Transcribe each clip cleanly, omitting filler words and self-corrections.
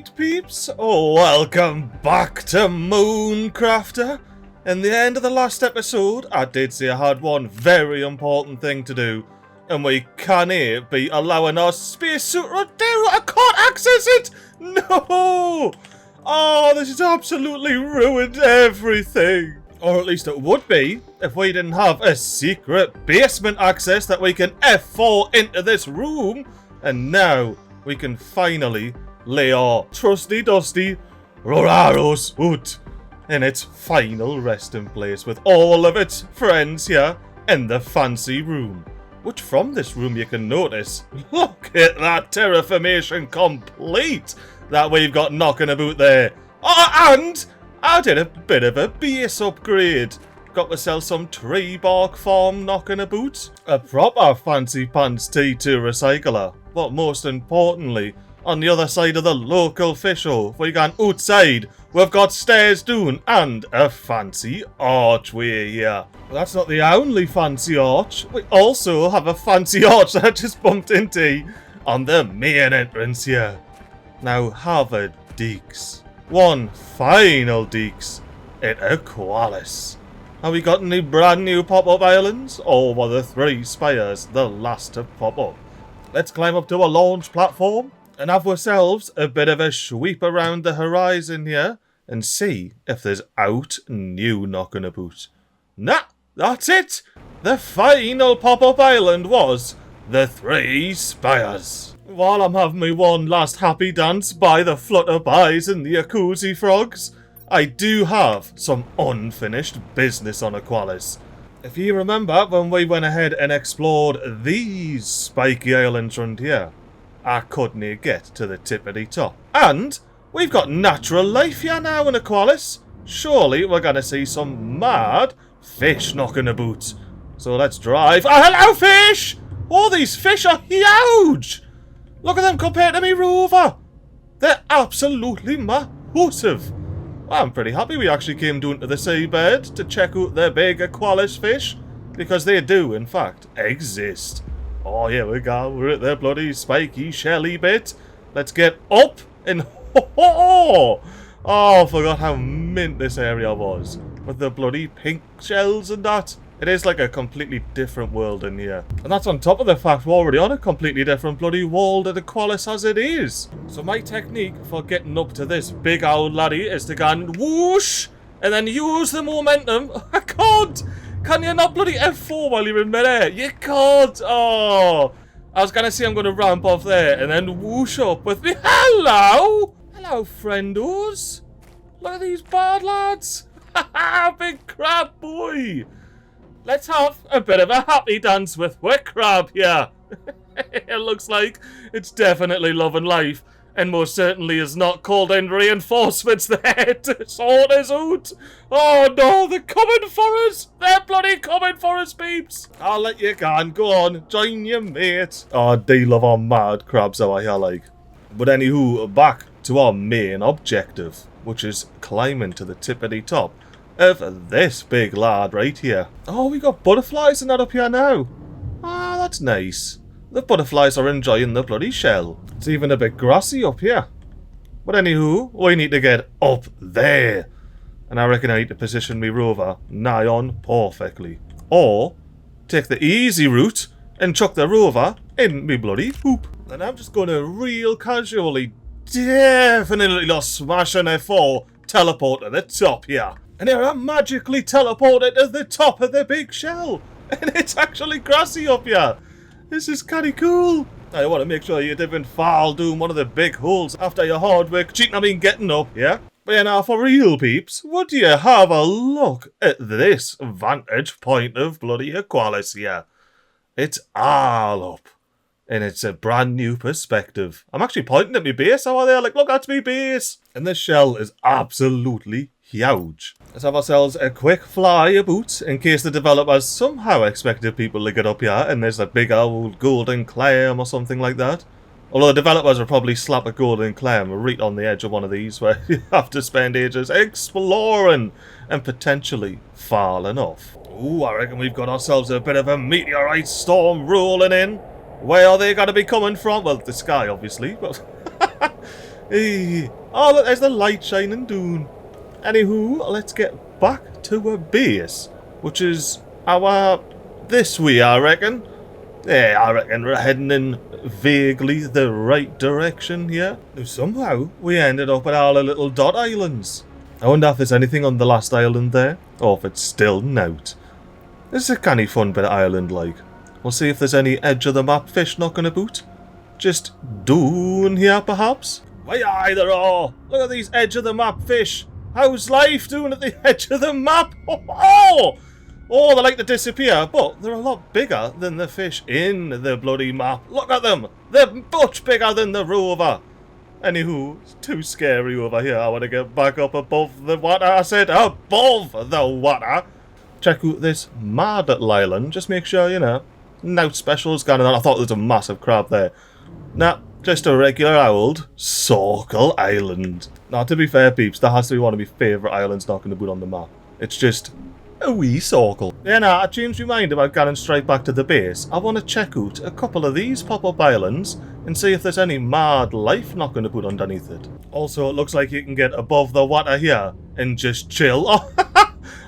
Alright peeps, welcome back to Mooncrafter. In the end of the last episode, I did say I had one very important thing to do, and we can't be allowing our spacesuit to do. I can't access it! No! Oh, this has absolutely ruined everything. Or at least it would be, if we didn't have a secret basement access that we can F4 into this room. And now, we can finally lay our trusty dusty Roraro suit in its final resting place with all of its friends here in the fancy room. Which from this room you can notice, look at that terraformation complete that we've got knocking about there. Oh, and I did a bit of a base upgrade. Got myself some tree bark farm knocking about. A proper fancy pants T2 recycler. But most importantly, on the other side of the local fish hole, we gone outside, we've got stairs down and a fancy archway here. But that's not the only fancy arch. We also have a fancy arch that I just bumped into on the main entrance here. Now have a deeks. One final deeks at Aqualis. Have we got any brand new pop-up islands? Or were the 3 spires the last to pop up? Let's climb up to a launch platform and have ourselves a bit of a sweep around the horizon here and see if there's out new knocking about. Nah, that's it! The final pop-up island was the 3 spires. While I'm having me one last happy dance by the flutterbys and the jacuzzi frogs, I do have some unfinished business on Aqualis. If you remember when we went ahead and explored these spiky islands around here, I couldn't get to the tippity top. And we've got natural life here now in Aqualis. Surely we're going to see some mad fish knocking about. So let's drive. Oh, hello fish! All these fish are huge! Look at them compared to me rover. They're absolutely massive. I'm pretty happy we actually came down to the seabed to check out their big Aqualis fish, because they do, in fact, exist. Oh, here we go. We're at their bloody spiky shelly bit. Let's get up and... Oh, I forgot how mint this area was. With the bloody pink shells and that. It is like a completely different world in here. And that's on top of the fact we're already on a completely different bloody world at Aqualis as it is. So my technique for getting up to this big old laddie is to go and whoosh and then use the momentum. I can't! Can you not bloody F4 while you're in midair? You can't! Oh! I was gonna say I'm gonna ramp off there and then whoosh up with me. Hello! Hello, friendos! Look at these bad lads! Ha big crab boy! Let's have a bit of a happy dance with Wick Crab here. It looks like it's definitely loving life, and most certainly is not called in reinforcements there to sort us out. Oh no, they're coming for us. They're bloody coming for us, peeps. I'll let you go on, join your mate. Oh, they love our mad crabs how I like. But anywho, back to our main objective, which is climbing to the tippity top of this big lad right here. Oh, we got butterflies and that up here now. Ah, that's nice. The butterflies are enjoying the bloody shell. It's even a bit grassy up here. But anywho, we need to get up there. And I reckon I need to position me rover nigh on perfectly. Or take the easy route and chuck the rover in me bloody hoop. And I'm just going to real casually, definitely not smashing F4, teleport to the top here. And here I'm magically teleported to the top of the big shell. And it's actually grassy up here. This is kinda cool. Now you want to make sure you didn't fall down one of the big holes after your hard work cheating, I mean getting up, yeah? But yeah, now for real peeps, would you have a look at this vantage point of bloody Aqualis here? It's all up. And it's a brand new perspective. I'm actually pointing at my base over there, like, look, that's me base. And this shell is absolutely huge. Let's have ourselves a quick fly about in case the developers somehow expected people to get up here and there's a big old golden clam or something like that. Although the developers will probably slap a golden clam right on the edge of one of these where you have to spend ages exploring and potentially falling off. Ooh, I reckon we've got ourselves a bit of a meteorite storm rolling in. Where are they going to be coming from? Well, the sky, obviously. But Hey. Oh, look, there's the light shining down. Anywho, let's get back to our base, which is our this way, I reckon. Yeah, I reckon we're heading in vaguely the right direction here. Now, somehow, we ended up at all the little dot islands. I wonder if there's anything on the last island there, or if it's still out. This is a canny fun bit of island, like. We'll see if there's any edge of the map fish knocking about. Just down here, perhaps? Why, aye, there are. Look at these edge of the map fish. How's life doing at the edge of the map? Oh! Oh, they like to disappear, but they're a lot bigger than the fish in the bloody map. Look at them! They're much bigger than the rover. Anywho, it's too scary over here. I want to get back up above the water. I said above the water. Check out this mad little island. Just make sure, you know, no specials going on. I thought there was a massive crab there. Nah, just a regular old circle island. Now, to be fair, peeps, that has to be one of my favourite islands knocking about on the map. It's just a wee circle. Yeah, nah, I changed my mind about going straight back to the base. I want to check out a couple of these pop-up islands and see if there's any mad life knocking about underneath it. Also, it looks like you can get above the water here and just chill. Oh,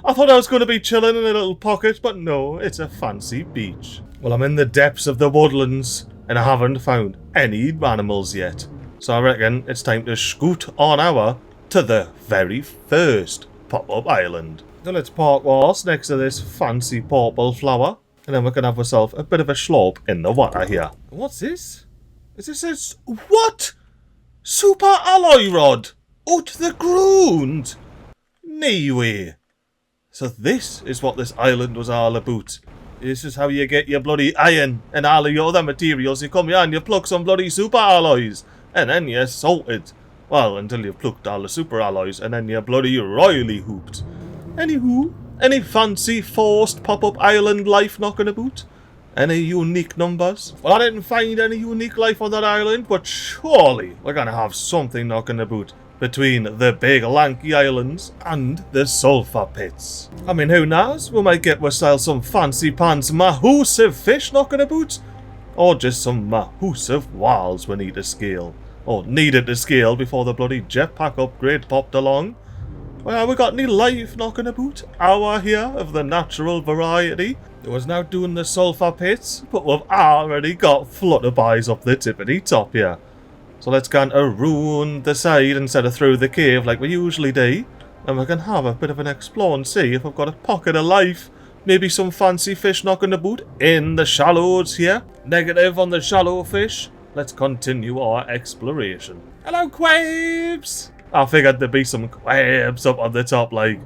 I thought I was going to be chilling in a little pocket, but no, it's a fancy beach. Well, I'm in the depths of the woodlands and I haven't found any animals yet. So I reckon it's time to scoot on over to the very first pop-up island. So let's park horse next to this fancy purple flower, and then we can have ourselves a bit of a slope in the water here. What's this? Is this what? Super alloy rod out the ground? No way. So this is what this island was all about. This is how you get your bloody iron and all of your other materials. You come here and you pluck some bloody super alloys, and then you're sorted. Well, until you've plucked all the super alloys, and then you're bloody royally hooped. Anywho, any fancy forced pop-up island life knocking about? Any unique numbers? Well, I didn't find any unique life on that island, but surely we're gonna have something knocking about between the big lanky islands and the sulfur pits. I mean, who knows? We might get ourselves some fancy pants mahoosive fish knocking about, or just some mahoosive whales we need to scale, or needed to scale before the bloody jetpack upgrade popped along. Well, we got any life knocking about? Our here of the natural variety. It was now doing the sulfur pits, but we've already got flutterbys up the tippity top here. So let's go around the side instead of through the cave like we usually do, and we can have a bit of an explore and see if we've got a pocket of life. Maybe some fancy fish knocking about in the shallows here. Negative on the shallow fish. Let's continue our exploration. Hello, Quabes! I figured there'd be some crabs up on the top, like.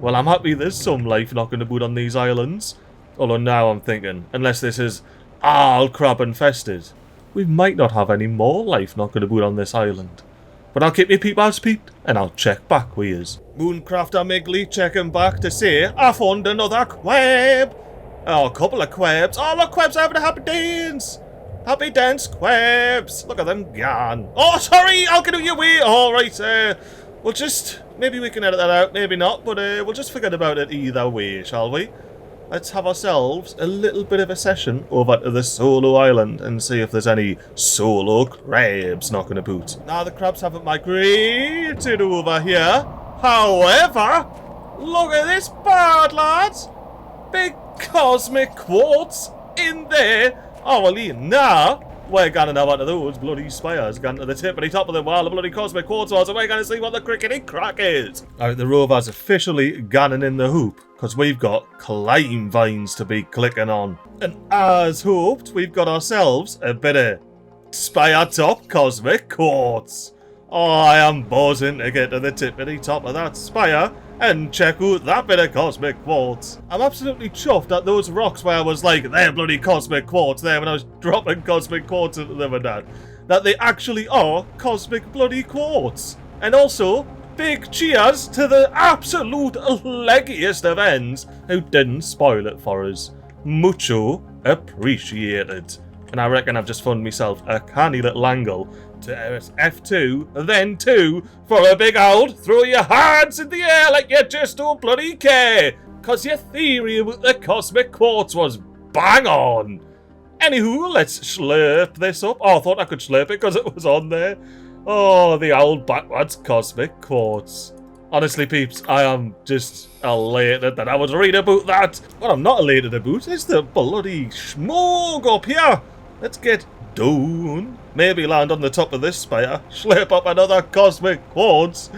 Well, I'm happy there's some life knocking about on these islands. Although now I'm thinking, unless this is all crab infested, we might not have any more life knocking about on this island. But I'll keep my peepers peeped, and I'll check back with yous. Mooncrafter MiGly checking back to say, I found another quab! Oh, a couple of quabs. Oh, look, quabs having a happy dance! Happy dance, quabs! Look at them gone. Oh, sorry, I'll get out your way. All right, we'll just, maybe we can edit that out, maybe not, but we'll just forget about it either way, shall we? Let's have ourselves a little bit of a session over to the solo island and see if there's any solo crabs knocking about. Now the crabs haven't migrated over here. However, look at this bird, lads. Big cosmic quartz in there. Oh, well, now we're going to know what those bloody spires going to the tippity top of the wall, the bloody cosmic quartz was, and we're going to see what the crickety crack is. Alright, the rover's officially gunning in the hoop, because we've got climb vines to be clicking on. And as hoped, we've got ourselves a bit of spire top cosmic quartz. Oh, I am buzzing to get to the tippity top of that spire and check out that bit of cosmic quartz. I'm absolutely chuffed at those rocks where I was like, they're bloody cosmic quartz there when I was dropping cosmic quartz into them and that they actually are cosmic bloody quartz. And also, big cheers to the absolute leggiest of ends who didn't spoil it for us. Mucho appreciated. And I reckon I've just found myself a canny little angle to F2, then 2, for a big old throw your hands in the air like you just don't bloody care, cause your theory about the cosmic quartz was bang on. Anywho, let's slurp this up. Oh, I thought I could slurp it because it was on there. Oh, the old backwards cosmic quartz. Honestly, peeps, I am just elated that I was reading about that. What I'm not elated about is the bloody smoke up here. Let's get down. Maybe land on the top of this spire, slip up another cosmic quartz,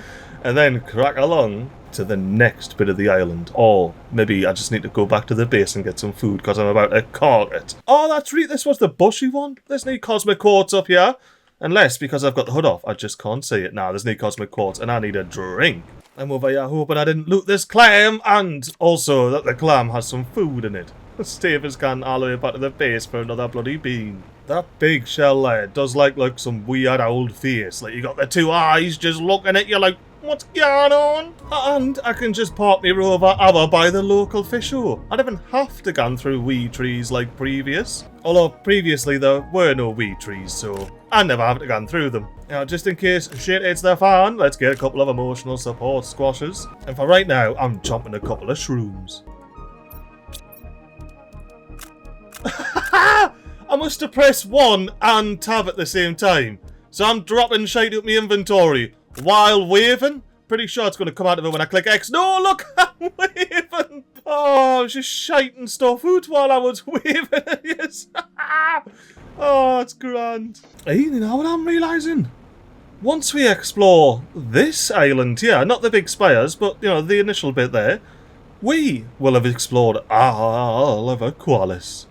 and then crack along to the next bit of the island. Or maybe I just need to go back to the base and get some food because I'm about to cork it. Oh, that's right, this was the bushy one. There's no cosmic quartz up here. Unless, because I've got the hood off, I just can't see it now. There's no cosmic quartz and I need a drink. I'm over here hoping I didn't loot this clam, and also that the clam has some food in it. Steve has gone all the way back to the base for another bloody bean. That big shell there does like some weird old face. Like you got the two eyes just looking at you like, what's going on? And I can just park me rover over by the local fish hole. I don't even have to go through wee trees like previous. Although previously there were no wee trees, so I never have to go through them. Now, just in case shit hits the fan, let's get a couple of emotional support squashes. And for right now, I'm chomping a couple of shrooms. I must have pressed 1 and tab at the same time. So I'm dropping shite out my inventory while waving. Pretty sure it's going to come out of it when I click X. No, look, I'm waving. Oh, I was just shiting stuff out while I was waving at yes. Oh, it's grand. Hey, you know what I'm realising? Once we explore this island here, not the big spires, but, you know, the initial bit there, we will have explored all of Aqualis.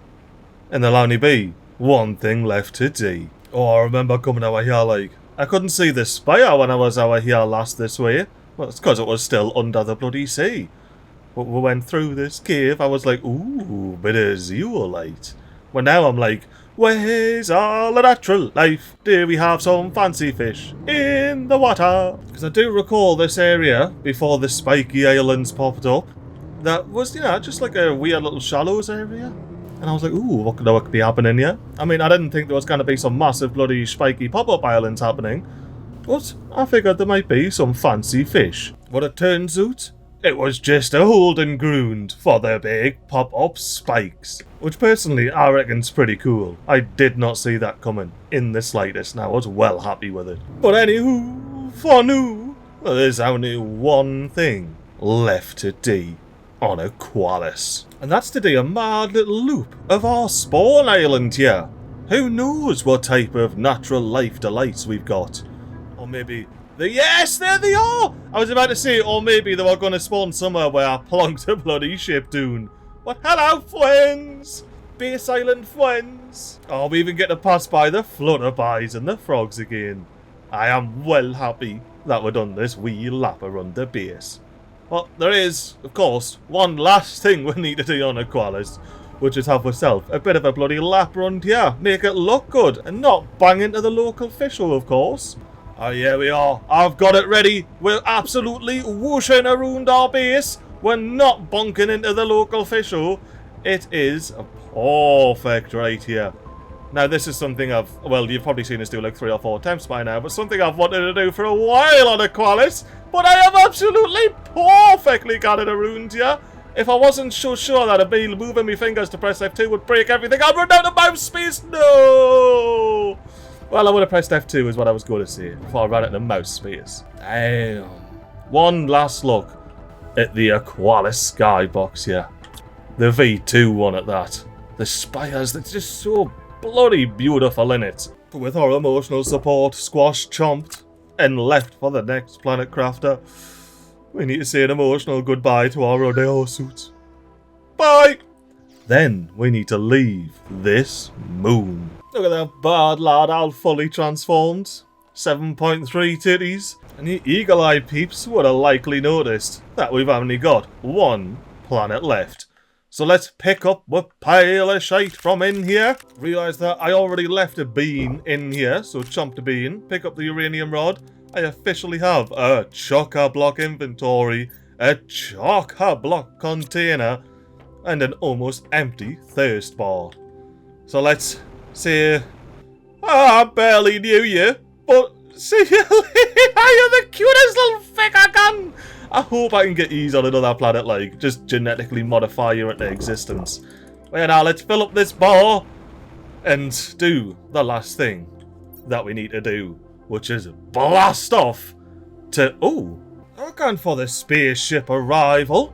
And there'll only be one thing left to do. Oh, I remember coming over here like, I couldn't see the spire when I was over here last this way. Well, it's because it was still under the bloody sea. But we went through this cave, I was like, ooh, bit of zeolite. Well, now I'm like, where's all the natural life? Do we have some fancy fish in the water? Because I do recall this area, before the spiky islands popped up, that was, you know, just like a weird little shallows area. And I was like, ooh, what could be happening here? I mean, I didn't think there was going to be some massive bloody spiky pop-up islands happening. But I figured there might be some fancy fish. But it turns out, it was just a holding ground for the big pop-up spikes. Which personally, I reckon's pretty cool. I did not see that coming in the slightest, and I was well happy with it. But anywho, for now, there's only one thing left to do on Aqualis. And that's to do a mad little loop of our spawn island here. Who knows what type of natural life delights we've got. Or maybe... Yes, there they are! I was about to say, or maybe they were going to spawn somewhere where I plonked a bloody ship down. But hello, friends! Base island friends! Oh, we even get to pass by the flutterbies and the frogs again. I am well happy that we've done this wee lap around the base. But there is, of course, one last thing we need to do on Aqualis, which is have ourselves a bit of a bloody lap round here. Make it look good, and not bang into the local fish hole, of course. Oh, yeah, we are. I've got it ready. We're absolutely whooshing around our base. We're not bonking into the local fish hole. It is perfect right here. Now, this is something well, you've probably seen us do like 3 or 4 attempts by now, but something I've wanted to do for a while on Aqualis, but I have absolutely perfectly got it around here. If I wasn't so sure that I'd be moving my fingers to press F2 would break everything, I'd run out of mouse space. No! Well, I would have pressed F2 is what I was going to say before I ran out of mouse space. Damn. One last look at the Aqualis skybox here. The V2 one at that. The spires, they're just so bloody beautiful in it. But with our emotional support squashed, chomped, and left for the next planet crafter, we need to say an emotional goodbye to our rodeo suits. Bye! Then we need to leave this moon. Look at that bad lad all fully transformed. 7.3 titties. And the eagle-eyed peeps would have likely noticed that we've only got one planet left. So let's pick up a pile of shite from in here. Realise that I already left a bean in here, so chomp the bean, pick up the uranium rod. I officially have a chock-a-block inventory, a chock-a-block container, and an almost empty thirst bar. So let's say, I barely knew you, but see you later. You're the cutest little fick I can. I hope I can get ease on another planet, like, just genetically modify you into existence. Well, now let's fill up this bar and do the last thing that we need to do which is blast off to... Ooh, I'm going for the spaceship arrival.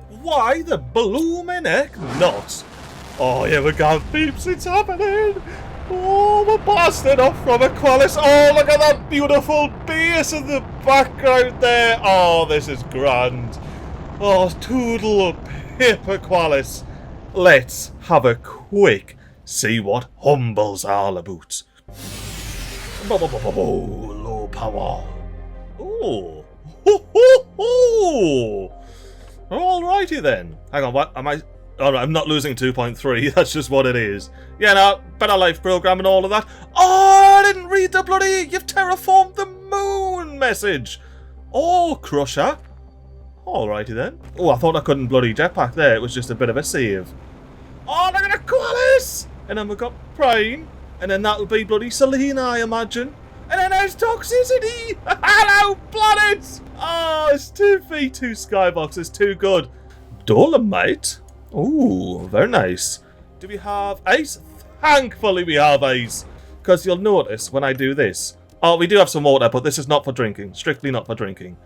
Why the blooming heck not? Oh, here we go, peeps, it's happening. Oh, we're blasting off from Aqualis. Oh, look at that beautiful base in the background there. Oh, this is grand. Oh, toodle pip Aqualis. Let's have a quick see what Humble's all about. Low power. Oh. Alrighty then. Hang on, what am I... Alright, I'm not losing 2.3, that's just what it is. Yeah, no, better life program and all of that. Oh, I didn't read the bloody "you've terraformed the moon" message. Oh, Crusher. Alrighty then. Oh, I thought I couldn't bloody jetpack there, it was just a bit of a save. Oh, look at Aqualis! And then we've got Prime, and then that'll be bloody Selena, I imagine. And then there's Toxicity! Hello, planets! Oh, it's 2v2 skybox, it's too good. Dolomite? Ooh, very nice. Do we have ice? Thankfully we have ice. Because you'll notice when I do this. Oh, we do have some water, but this is not for drinking. Strictly not for drinking.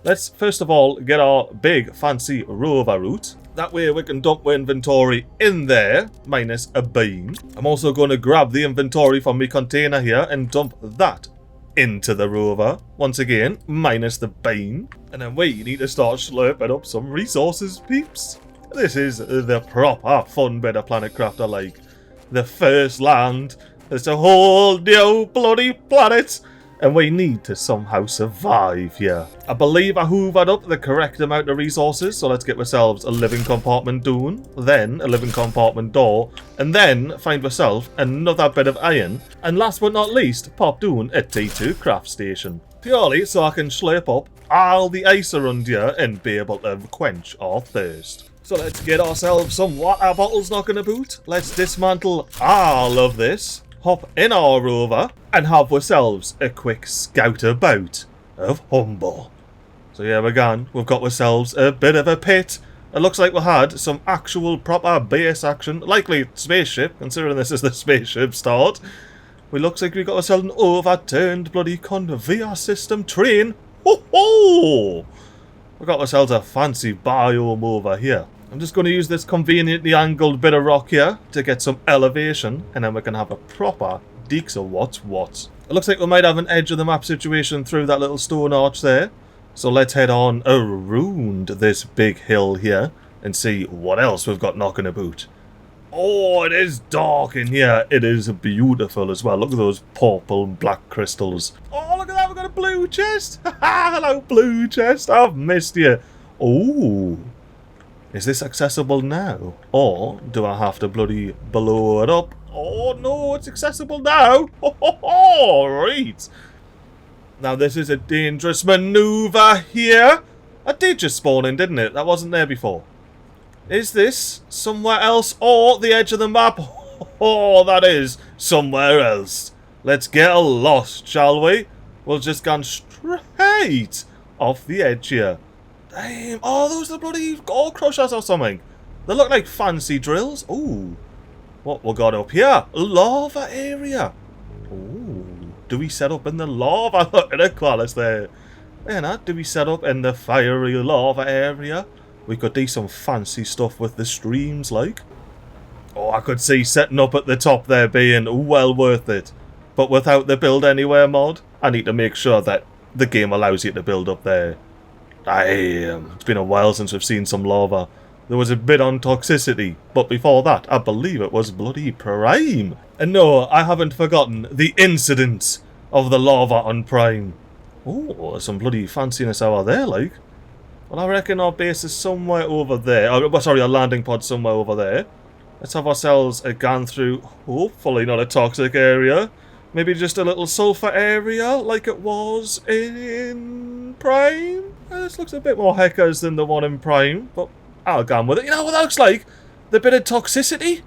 Let's first of all get our big fancy rover route. That way we can dump our inventory in there, minus a beam. I'm also going to grab the inventory from my container here and dump that into the rover. Once again, minus the beam. And then we need to start slurping up some resources, peeps. This is the proper fun bit of Planet Crafter, like. The first land. There's a whole new bloody planet. And we need to somehow survive here. I believe I hoovered up the correct amount of resources, so let's get ourselves a living compartment dune, then a living compartment door, and then find ourselves another bit of iron, and last but not least, pop down a T2 craft station. Purely so I can slurp up all the ice around here and be able to quench our thirst. So let's get ourselves some water bottles knocking about. Let's dismantle all of this, hop in our rover, and have ourselves a quick scout about of Humble. So yeah, we're gone. We've got ourselves a bit of a pit. It looks like we had some actual proper base action. Likely spaceship, considering this is the spaceship start. We looks like we got ourselves an overturned bloody conveyor system train. Ho ho! We got ourselves a fancy biome over here. I'm just going to use this conveniently angled bit of rock here to get some elevation, and then we can have a proper deeks of what's what. It looks like we might have an edge of the map situation through that little stone arch there. So let's head on around this big hill here and see what else we've got knocking about. Oh, it is dark in here. It is beautiful as well. Look at those purple and black crystals. Oh, look at that. We've got a blue chest. Hello, blue chest. I've missed you. Oh. Is this accessible now? Or do I have to bloody blow it up? Oh no, it's accessible now! Right. Now this is a dangerous maneuver here. It did just spawn in, didn't it? That wasn't there before. Is this somewhere else or the edge of the map? Oh, that is somewhere else. Let's get lost, shall we? We'll just go straight off the edge here. Damn. Oh, those are bloody ore crushers or something. They look like fancy drills. Ooh. What we got up here? Lava area. Ooh. Do we set up in the lava? Look at the Aqualis there. Yeah, do we set up in the fiery lava area? We could do some fancy stuff with the streams, like. Oh, I could see setting up at the top there being well worth it. But without the build anywhere mod, I need to make sure that the game allows you to build up there. Damn, it's been a while since we've seen some lava. There was a bit on Toxicity, but before that, I believe it was bloody Prime. And no, I haven't forgotten the incident of the lava on Prime. Oh, some bloody fanciness over there, like. Well, I reckon our base is somewhere over there. Oh, sorry, our landing pod somewhere over there. Let's have ourselves a gan through, hopefully not a toxic area. Maybe just a little sulfur area, like it was in Prime. This looks a bit more heckers than the one in Prime, but I'll go on with it. You know what that looks like? The bit of Toxicity?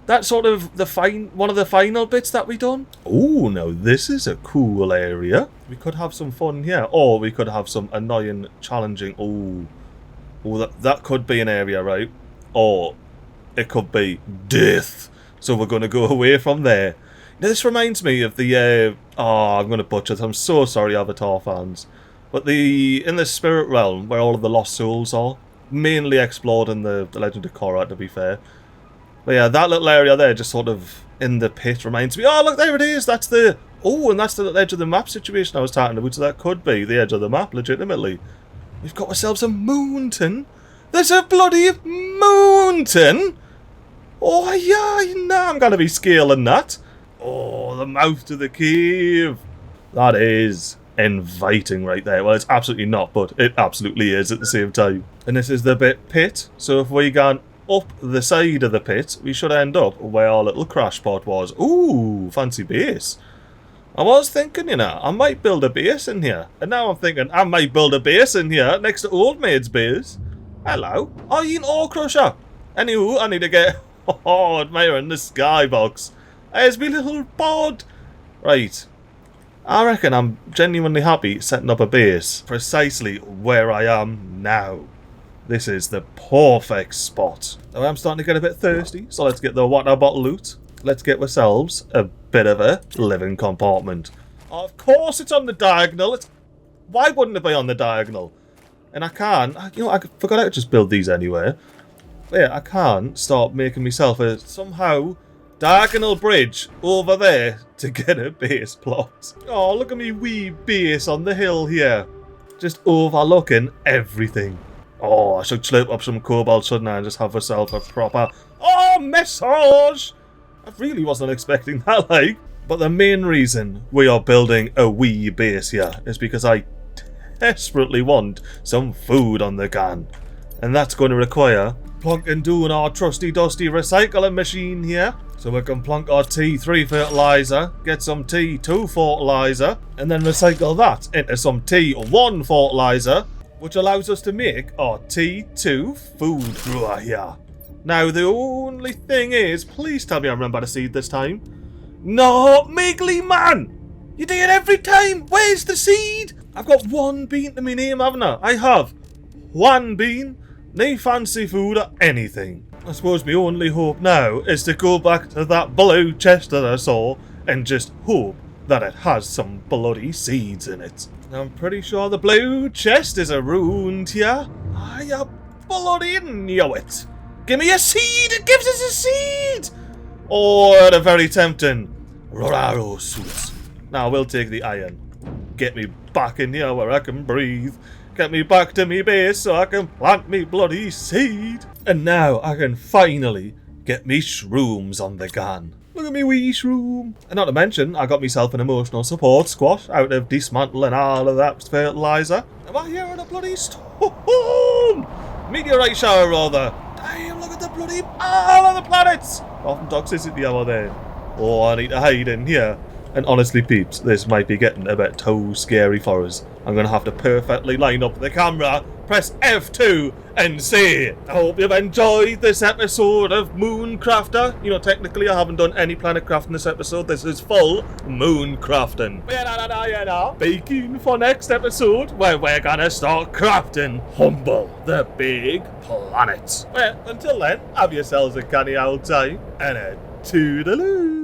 That's sort of the one of the final bits that we done. Oh, now this is a cool area. We could have some fun here, or we could have some annoying, challenging. Oh, that could be an area, right? Or it could be death. So we're going to go away from there. Now, this reminds me of the, I'm going to butcher it. I'm so sorry, Avatar fans. But in the spirit realm, where all of the lost souls are, mainly explored in the Legend of Korra, to be fair. But yeah, that little area there, just sort of in the pit, reminds me, oh, look, there it is. That's the, and that's the edge of the map situation I was talking about. So that could be the edge of the map, legitimately. We've got ourselves a mountain. There's a bloody mountain. Oh, yeah, nah, I'm going to be scaling that. Oh, the mouth to the cave. That is inviting right there. Well, it's absolutely not, but it absolutely is at the same time. And this is the bit pit. So if we go up the side of the pit, we should end up where our little crash pod was. Ooh, fancy base. I was thinking, you know, I might build a base in here. And now I'm thinking, I might build a base in here next to Old Maid's base. Hello. Oh, you an ore crusher. Anywho, I need to get... Oh, admiring the skybox. There's me little pod. Right. I reckon I'm genuinely happy setting up a base precisely where I am now. This is the perfect spot. Now I'm starting to get a bit thirsty, so let's get the water bottle loot. Let's get ourselves a bit of a living compartment. Of course it's on the diagonal. Why wouldn't it be on the diagonal? And I can, you know, I forgot how to just build these anyway. But yeah, I can start making myself a somehow diagonal bridge over there to get a base plot. Oh, look at me wee base on the hill here. Just overlooking everything. Oh, I should slurp up some cobalt, shouldn't I, and just have myself a proper... Oh, massage! I really wasn't expecting that, like. But the main reason we are building a wee base here is because I desperately want some food on the gun. And that's going to require plonking doing our trusty dusty recycling machine here. So we can plonk our T3 fertilizer, get some T2 fertilizer, and then recycle that into some T1 fertilizer, which allows us to make our T2 food brewer here. Now the only thing is, please tell me I remember the seed this time. No, MiGly man! You do it every time! Where's the seed? I've got one bean to my name, haven't I? I have one bean. No fancy food or anything. I suppose my only hope now is to go back to that blue chest that I saw and just hope that it has some bloody seeds in it. I'm pretty sure the blue chest is around here. I bloody knew it. Give me a seed! It gives us a seed! Or the very tempting Roraro suits. Now we'll take the iron. Get me back in here where I can breathe. Get me back to me base so I can plant me bloody seed. And now I can finally get me shrooms on the gun. Look at me wee shroom. And not to mention, I got myself an emotional support squash out of dismantling all of that fertilizer. Am I here in a bloody storm? Meteorite shower rather. Damn, look at the bloody all of the planets. Often toxicity over there. Oh, I need to hide in here. And honestly, peeps, this might be getting a bit too scary for us. I'm going to have to perfectly line up the camera, press F2, and say, I hope you've enjoyed this episode of Mooncrafter. You know, technically I haven't done any planet crafting this episode. This is full Mooncrafting. Baking for next episode, where we're going to start crafting Humble, the big planet. Well, until then, have yourselves a canny old time, and a toodaloo.